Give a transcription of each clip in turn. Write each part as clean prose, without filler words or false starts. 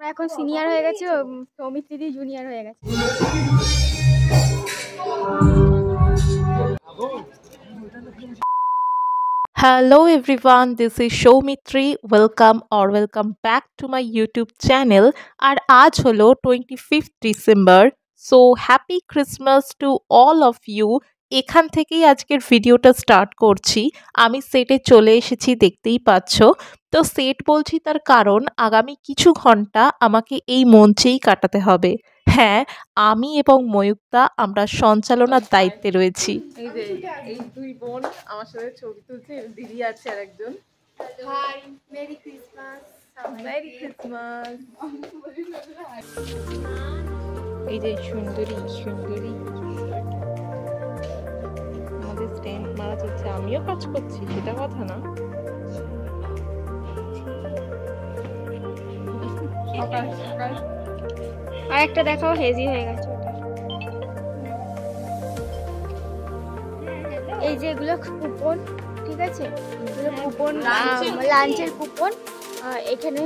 এখন সিনিয়র হয়ে গেছে, সৌমিত্রিদি জুনিয়র হয়ে গেছে। Hello everyone, this is Shoumitri. Welcome back to my YouTube channel. আর আজ হলো 25th December. So happy Christmas to all of you. এখান থেকেই আজকের ভিডিওটা স্টার্ট করছি। আমি সেটে চলে এসেছি, দেখতেই পাচ্ছ। তো সেট বলছি তার কারণ আগামী কিছু ঘন্টা আমাকে এই মঞ্চেই কাটাতে হবে। হ্যাঁ, আমি এবং ময়ূক্তা আমরা সঞ্চালনার দায়িত্বে রয়েছি। এই যে এই দুই বোন আমার সাথে ছবি তুলছে, দিদি আছে আর একজন। Hi, merry Christmas. Merry Christmas. এই যে সুন্দরী আমাদের স্ট্যাম্প মারা চলছে, আমিও কাজ করছি, সেটা কথা না। সকাল আর একটা দেখাও, হেজি হয়ে গেছে ওটা। এই যে এগুলো কুপন, ঠিক আছে, এগুলো কুপন, লাঞ্চের কুপন। এখানে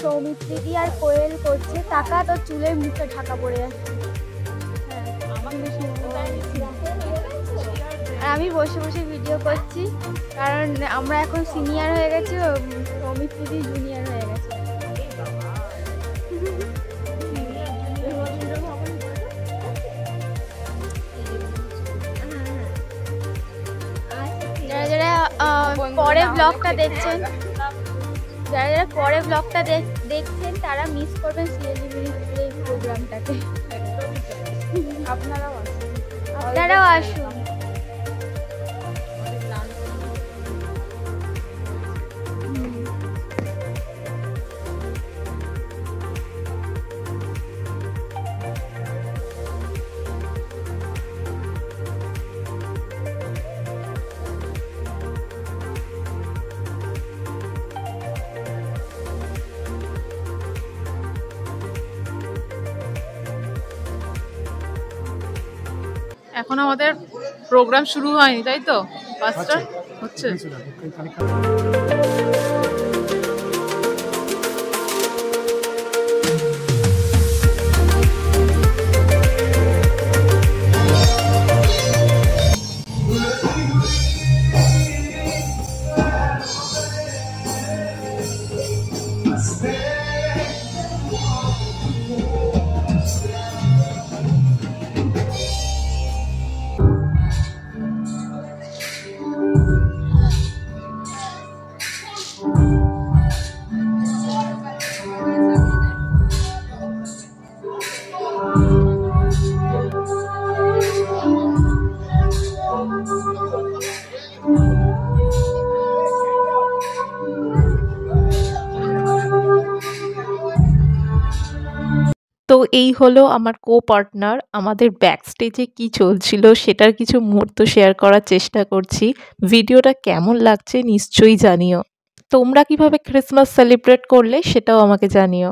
সৌমিত্রিদি আর কোয়েল করছে টাকা, তো চুলের মুখে ঢাকা পড়ে যাচ্ছে। আর আমি বসে বসে ভিডিও করছি, কারণ আমরা এখন সিনিয়র হয়ে গেছি, সৌমিত্রিদি জুনিয়র হয়ে গেছে। যারা পরে ব্লগটা দেখছেন, যারা পরে ব্লগটা দেখছেন তারা মিস করবেন সিএলজিবির এই প্রোগ্রামটাকে। আপনারাও আসুন। এখন আমাদের প্রোগ্রাম শুরু হয়নি, তাই তো? 5টা হচ্ছে। তো এই হলো আমার কো পার্টনার। আমাদের ব্যাক স্টেজে কী চলছিল সেটার কিছু মুহূর্ত শেয়ার করার চেষ্টা করছি। ভিডিওটা কেমন লাগছে নিশ্চয়ই জানিও। তোমরা কিভাবে ক্রিসমাস সেলিব্রেট করলে সেটাও আমাকে জানিও।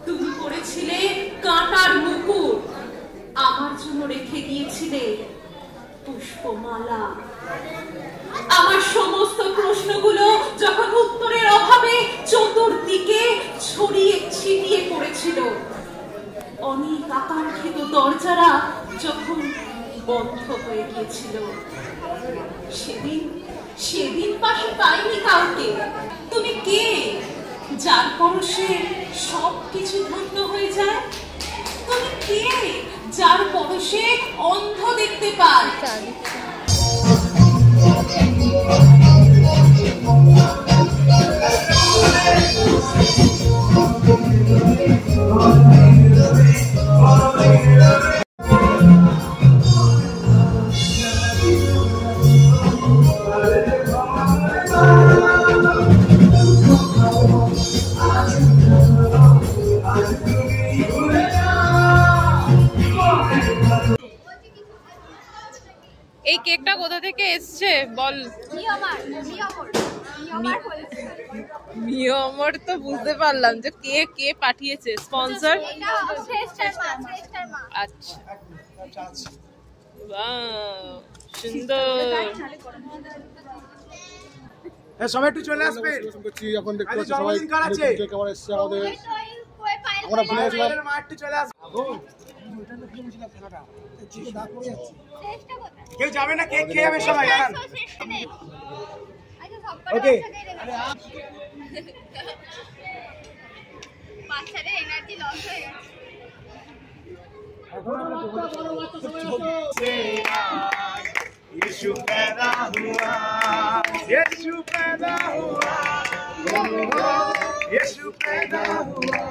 তুমি পড়েছিলে কাঁটার মুকুট, আমার জন্য রেখে গিয়েছিলে পুষ্পমালা। আমার সমস্ত প্রশ্নগুলো যখন উত্তরের অভাবে চতুর্দিকে ছড়িয়ে ছিটিয়ে পড়েছিল, অনেক আকাঙ্ক্ষিত দরজারা যখন বন্ধ হয়ে গিয়েছিল, সেদিন পাশে পাইনি কাউকে। তুমি কে যার পরশে সবকিছু ধন্য হয়ে যায়? তুমি কে যার পরশে অন্ধ দেখতে পায়? নেমটা কোথা থেকে এসছে বল। মিয়মর তো বুঝতে পারলাম যে কে কে পাঠিয়েছে স্পন্সর। আচ্ছা বাহ সুন্দর। সবাই একটু চলে আসবে। এখন দেখতে পাচ্ছি সবাই কেমন এসছে আমাদের। আমরা ভুলে গেছিলাম একটু চলে আসবে। কেউ যাবে না, কেক খেয়ে যাবে সবাই। ওকে বাচ্চাদের এনার্জি লস হয়ে গেছে। यीशु पैदा हुआ, यीशु पैदा हुआ, यीशु पैदा हुआ,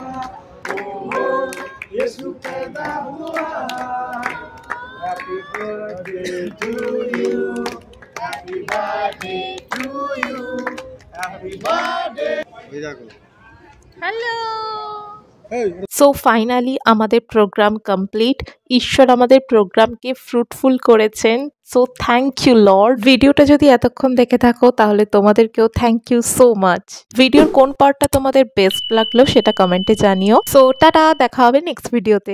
यीशु पैदा हुआ। Happy birthday to you, happy birthday to you, happy birthday. Hello. So finally আমাদের প্রোগ্রাম কমপ্লিট। ঈশ্বর আমাদের প্রোগ্রামকে ফ্রুটফুল করেছেন। So thank you lord. ভিডিওটা যদি এতক্ষণ দেখে থাকো তাহলে তোমাদেরকেও থ্যাংক ইউ সো মাচ। ভিডিওর কোন পার্টটা তোমাদের বেস্ট লাগলো সেটা কমেন্টে জানিও। সো টাটা, দেখা হবে নেক্সট ভিডিওতে।